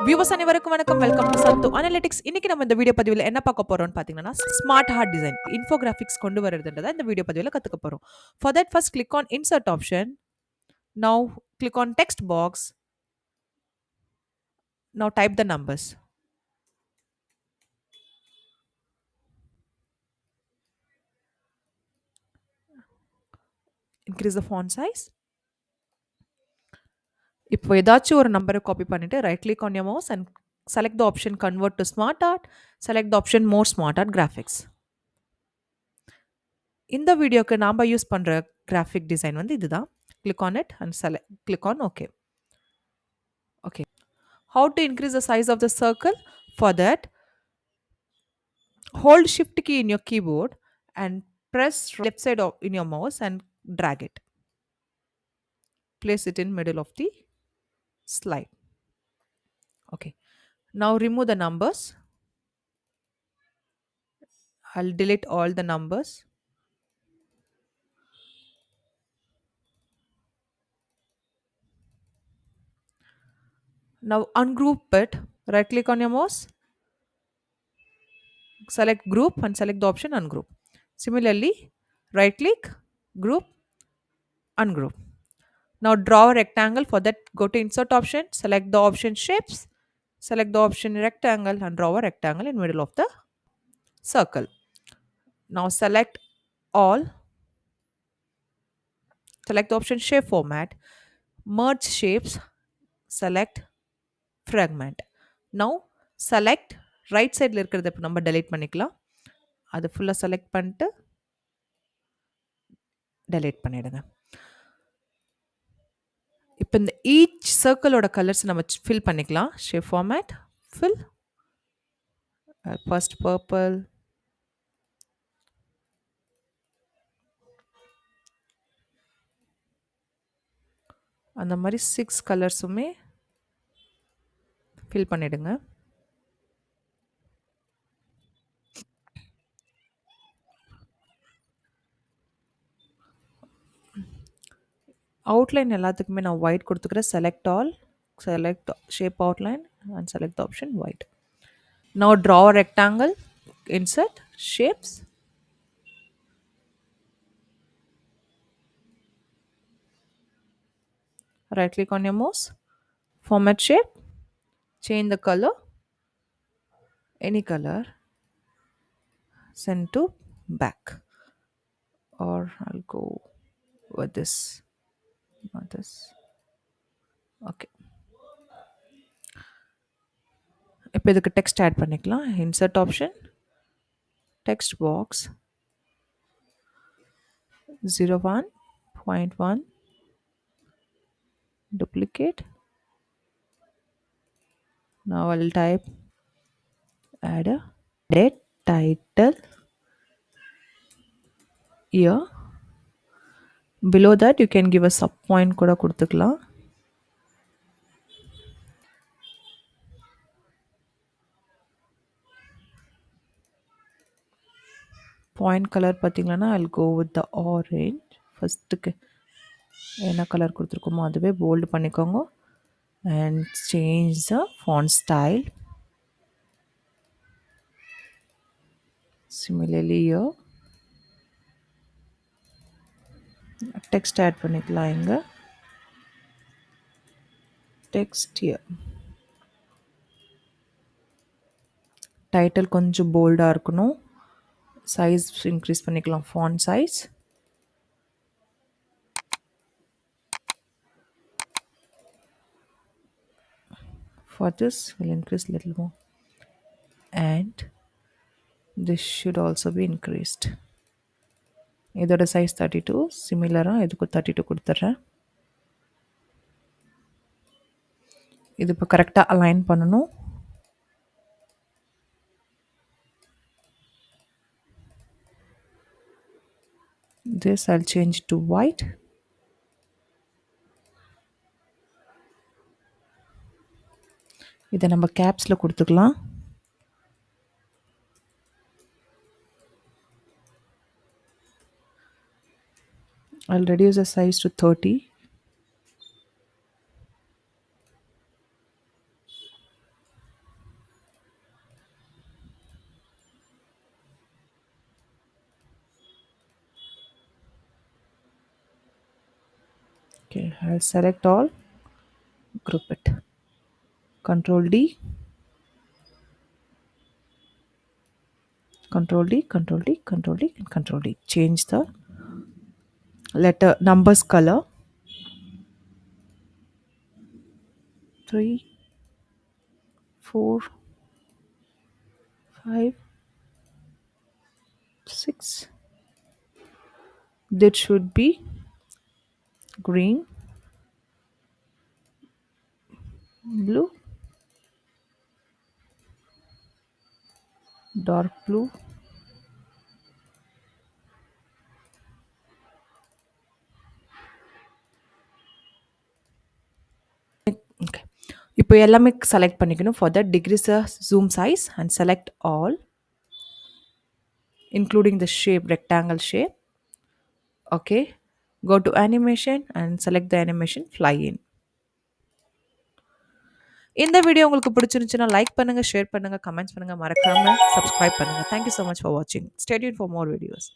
Viewers அனைவருக்கும் வணக்கம். Welcome to சத்து அனலிட்டிக்ஸ். இன்னைக்கு நம்ம இந்த வீடியோ பதிவில் என்ன பார்க்க போறோம்னு பார்த்தீங்கன்னா, ஸ்மார்ட் ஹார்ட் டிசைன் இன்ஃபோகிராஃபிக்ஸ் கொண்டு வரதுன்றத இந்த வீடியோ பதிவில் கத்துக்க போறோம். For that first click on insert option. Now click on text box. Now type the numbers. Increase the font size. இப்போ ஏதாச்சும் ஒரு நம்பரை காப்பி பண்ணிட்டு right click on your mouse and select the option convert to smart art. Select the option more smart art graphics. இந்த வீடியோக்கு நாம use பண்ற graphic design வந்து இதுதான். Click on it and click on OK. Okay. How to increase the size of the circle? For that, hold shift key in your keyboard and press left side in your mouse and drag it. Place it in middle of the slide. Okay. Now remove the numbers. I'll delete all the numbers. Now ungroup it. Right click on your mouse. Select group and select the option ungroup. Similarly, right click, group, ungroup. Now draw a rectangle. For that, go to insert option, select the option shapes, select the option rectangle and draw a rectangle in middle of the circle. Now select all, select the option shape format, merge shapes, select fragment. Now select right side la irukradha ipo நம்ம delete பண்ணிக்கலாம். அது full select பண்ணிட்டு delete பண்ணிடுங்க. இப்போ இந்த each சர்க்கிளோட colours நம்ம fill பண்ணிக்கலாம். Shape format, fill, first purple, அந்த மாதிரி 6 கலர்ஸுமே ஃபில் பண்ணிடுங்க. அவுட்லைன் எல்லாத்துக்குமே நான் ஒயிட் கொடுத்துக்கிறேன். Select all, select shape outline and select the option white. Now draw a rectangle, insert shapes, right click on your mouse, format shape, change the color, any color, send to back, or I'll go with this, not this. Okay. இப்போ இதுக்கு text add பண்ணிக்கலாம். Insert option, text box 01.1, duplicate. Now I'll type, add a date, title, year. Below that you can give a sub point கூட கொடுத்துக்கலாம். Point colour பார்த்தீங்கன்னா I'll go with the orange. ஃபர்ஸ்ட்டுக்கு என்ன colour கொடுத்துருக்கோமோ அதுவே bolt பண்ணிக்கோங்க. And change the font style. Similarly here, text add பண்ணிக்கலாம். இங்க text here. Title கொஞ்சம் போல்டாக இருக்கணும். சைஸ் இன்க்ரீஸ் பண்ணிக்கலாம். Font size for this will increase little more, and this should also be increased. இதோட சைஸ் 32, சிமிலராக இதுக்கு 32 கொடுத்துட்றேன். இது இப்போ கரெக்டாக அலைன் பண்ணணும். This I'll change to white. இதை நம்ம கேப்ஸில் கொடுத்துக்கலாம். I'll reduce the size to 30. Okay, I'll select all, group it. Control D, Control D, Control D, Control D, and Control D. Change the letter numbers color. 3, 4, 5, 6. That should be green, blue, dark blue. Okay. இப்போ எல்லாமே select பண்ணிக்கணும். For that, decrease the zoom size and select all, including the shape, rectangle shape. Okay. Go to animation and select the animation fly in. இந்த video உங்களுக்கு பிடிச்சிருந்துச்சுன்னா like பண்ணுங்க, share பண்ணுங்க, comments பண்ணுங்க, மறக்காம சப்ஸ்கிரைப் பண்ணுங்க. Thank you so much for watching. Stay tuned for more videos.